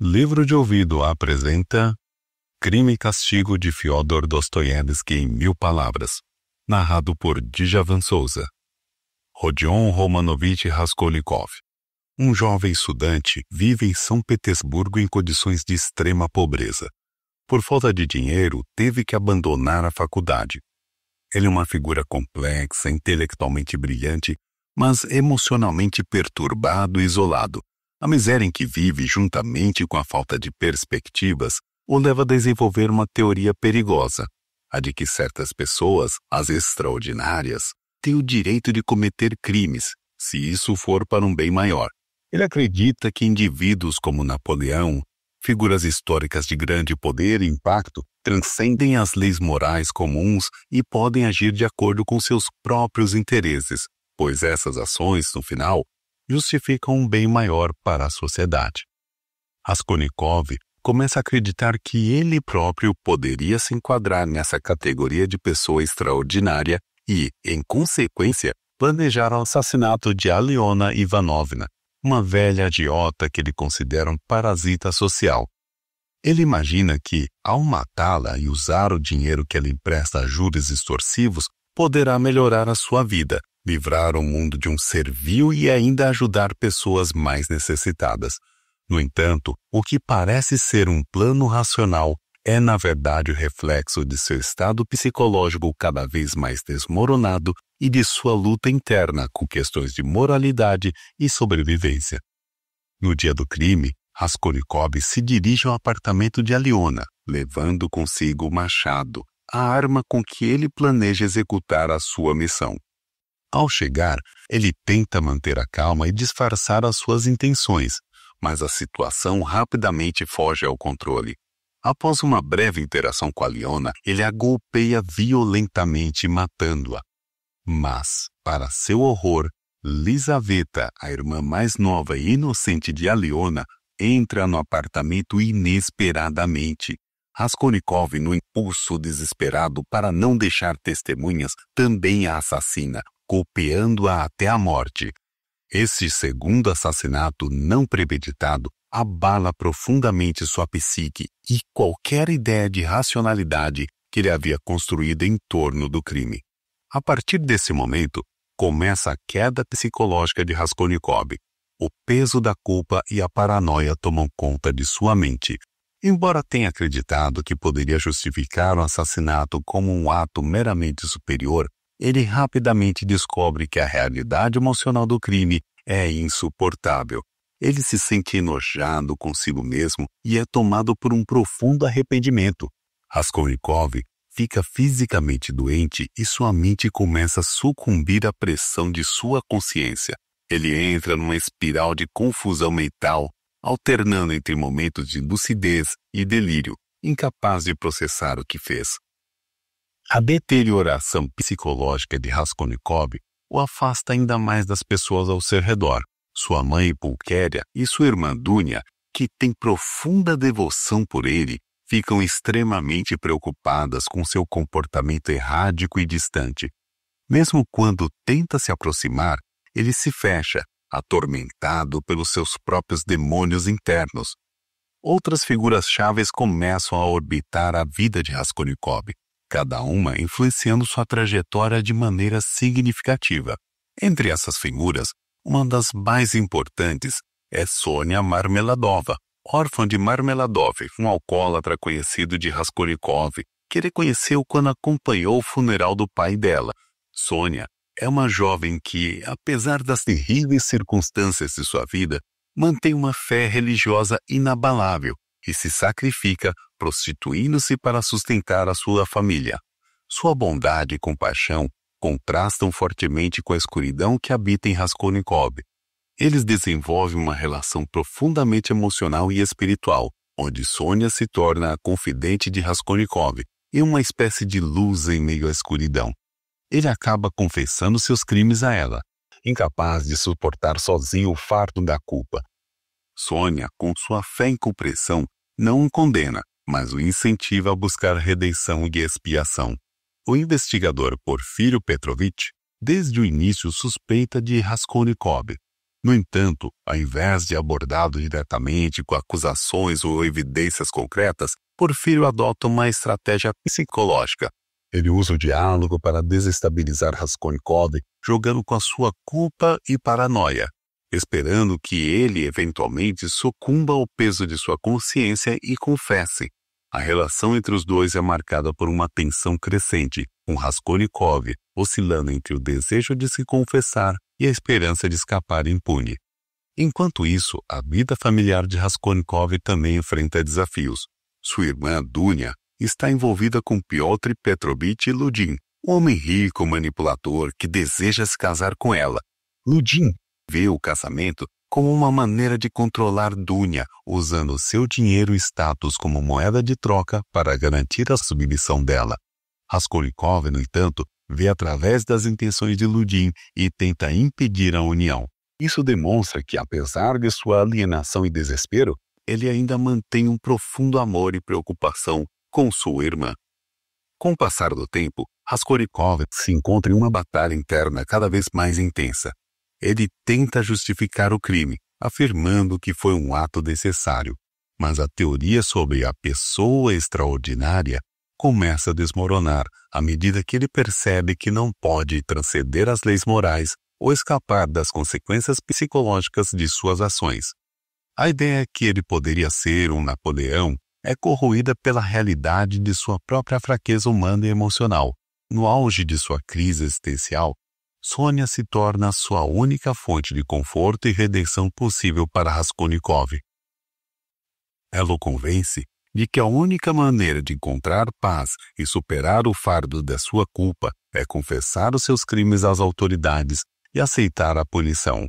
Livro de ouvido apresenta Crime e Castigo de Fyodor Dostoiévski em 1000 palavras, narrado por Djavan Souza. Rodion Romanovich Raskolnikov. Um jovem estudante vive em São Petersburgo em condições de extrema pobreza. Por falta de dinheiro, teve que abandonar a faculdade. Ele é uma figura complexa, intelectualmente brilhante, mas emocionalmente perturbado e isolado. A miséria em que vive, juntamente com a falta de perspectivas, o leva a desenvolver uma teoria perigosa, a de que certas pessoas, as extraordinárias, têm o direito de cometer crimes, se isso for para um bem maior. Ele acredita que indivíduos como Napoleão, figuras históricas de grande poder e impacto, transcendem as leis morais comuns e podem agir de acordo com seus próprios interesses, pois essas ações, no final, justificam um bem maior para a sociedade. Raskolnikov começa a acreditar que ele próprio poderia se enquadrar nessa categoria de pessoa extraordinária e, em consequência, planejar o assassinato de Aliona Ivanovna, uma velha agiota que ele considera um parasita social. Ele imagina que, ao matá-la e usar o dinheiro que ela empresta a juros extorsivos, poderá melhorar a sua vida, livrar o mundo de um servil e ainda ajudar pessoas mais necessitadas. No entanto, o que parece ser um plano racional é, na verdade, o reflexo de seu estado psicológico cada vez mais desmoronado e de sua luta interna com questões de moralidade e sobrevivência. No dia do crime, Raskolnikov se dirige ao apartamento de Aliona, levando consigo o machado, a arma com que ele planeja executar a sua missão. Ao chegar, ele tenta manter a calma e disfarçar as suas intenções, mas a situação rapidamente foge ao controle. Após uma breve interação com Aliona, ele a golpeia violentamente, matando-a. Mas, para seu horror, Lizaveta, a irmã mais nova e inocente de Aliona, entra no apartamento inesperadamente. Raskolnikov, no impulso desesperado para não deixar testemunhas, também a assassina, golpeando-a até a morte. Esse segundo assassinato não premeditado abala profundamente sua psique e qualquer ideia de racionalidade que ele havia construído em torno do crime. A partir desse momento, começa a queda psicológica de Raskolnikov. O peso da culpa e a paranoia tomam conta de sua mente. Embora tenha acreditado que poderia justificar o assassinato como um ato meramente superior, ele rapidamente descobre que a realidade emocional do crime é insuportável. Ele se sente enojado consigo mesmo e é tomado por um profundo arrependimento. Raskolnikov fica fisicamente doente e sua mente começa a sucumbir à pressão de sua consciência. Ele entra numa espiral de confusão mental, alternando entre momentos de lucidez e delírio, incapaz de processar o que fez. A deterioração psicológica de Raskolnikov o afasta ainda mais das pessoas ao seu redor. Sua mãe Pulquéria e sua irmã Dunia, que têm profunda devoção por ele, ficam extremamente preocupadas com seu comportamento errático e distante. Mesmo quando tenta se aproximar, ele se fecha, atormentado pelos seus próprios demônios internos. Outras figuras-chave começam a orbitar a vida de Raskolnikov, cada uma influenciando sua trajetória de maneira significativa. Entre essas figuras, uma das mais importantes é Sonia Marmeladova, órfã de Marmeladov, um alcoólatra conhecido de Raskolnikov, que ele conheceu quando acompanhou o funeral do pai dela. Sonia é uma jovem que, apesar das terríveis circunstâncias de sua vida, mantém uma fé religiosa inabalável e se sacrifica, prostituindo-se para sustentar a sua família. Sua bondade e compaixão contrastam fortemente com a escuridão que habita em Raskolnikov. Eles desenvolvem uma relação profundamente emocional e espiritual, onde Sonia se torna a confidente de Raskolnikov e uma espécie de luz em meio à escuridão. Ele acaba confessando seus crimes a ela, incapaz de suportar sozinho o fardo da culpa. Sonia, com sua fé em compreensão, não o condena, mas o incentiva a buscar redenção e expiação. O investigador Porfírio Petrovich, desde o início, suspeita de Raskolnikov. No entanto, ao invés de abordá-lo diretamente com acusações ou evidências concretas, Porfírio adota uma estratégia psicológica. Ele usa o diálogo para desestabilizar Raskolnikov, jogando com a sua culpa e paranoia, esperando que ele eventualmente sucumba ao peso de sua consciência e confesse. A relação entre os dois é marcada por uma tensão crescente, com Raskolnikov oscilando entre o desejo de se confessar e a esperança de escapar impune. Enquanto isso, a vida familiar de Raskolnikov também enfrenta desafios. Sua irmã Dunya está envolvida com Piotr Petrovich Ludin, um homem rico manipulador que deseja se casar com ela. Ludin vê o casamento como uma maneira de controlar Dunya, usando seu dinheiro e status como moeda de troca para garantir a submissão dela. Raskolnikov, no entanto, vê através das intenções de Ludin e tenta impedir a união. Isso demonstra que, apesar de sua alienação e desespero, ele ainda mantém um profundo amor e preocupação com sua irmã. Com o passar do tempo, Raskolnikov se encontra em uma batalha interna cada vez mais intensa. Ele tenta justificar o crime, afirmando que foi um ato necessário, mas a teoria sobre a pessoa extraordinária começa a desmoronar à medida que ele percebe que não pode transcender as leis morais ou escapar das consequências psicológicas de suas ações. A ideia que ele poderia ser um Napoleão é corroída pela realidade de sua própria fraqueza humana e emocional. No auge de sua crise existencial, Sônia se torna a sua única fonte de conforto e redenção possível para Raskolnikov. Ela o convence de que a única maneira de encontrar paz e superar o fardo da sua culpa é confessar os seus crimes às autoridades e aceitar a punição.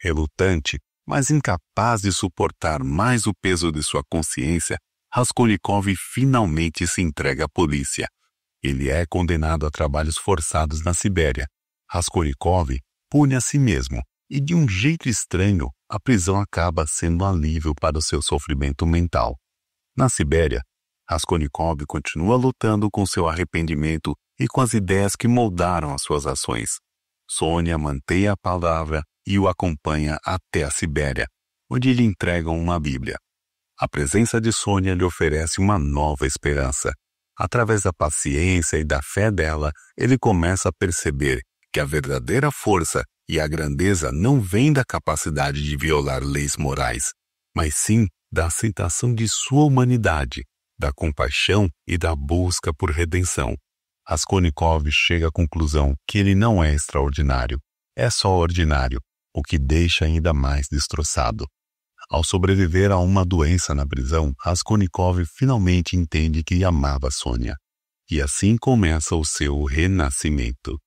Relutante, mas incapaz de suportar mais o peso de sua consciência, Raskolnikov finalmente se entrega à polícia. Ele é condenado a trabalhos forçados na Sibéria. Raskolnikov pune a si mesmo, e de um jeito estranho, a prisão acaba sendo um alívio para o seu sofrimento mental. Na Sibéria, Raskolnikov continua lutando com seu arrependimento e com as ideias que moldaram as suas ações. Sônia mantém a palavra e o acompanha até a Sibéria, onde lhe entregam uma Bíblia. A presença de Sônia lhe oferece uma nova esperança. Através da paciência e da fé dela, ele começa a perceber que a verdadeira força e a grandeza não vêm da capacidade de violar leis morais, mas sim da aceitação de sua humanidade, da compaixão e da busca por redenção. Raskolnikov chega à conclusão que ele não é extraordinário, é só ordinário, o que deixa ainda mais destroçado. Ao sobreviver a uma doença na prisão, Raskolnikov finalmente entende que amava Sônia. E assim começa o seu renascimento.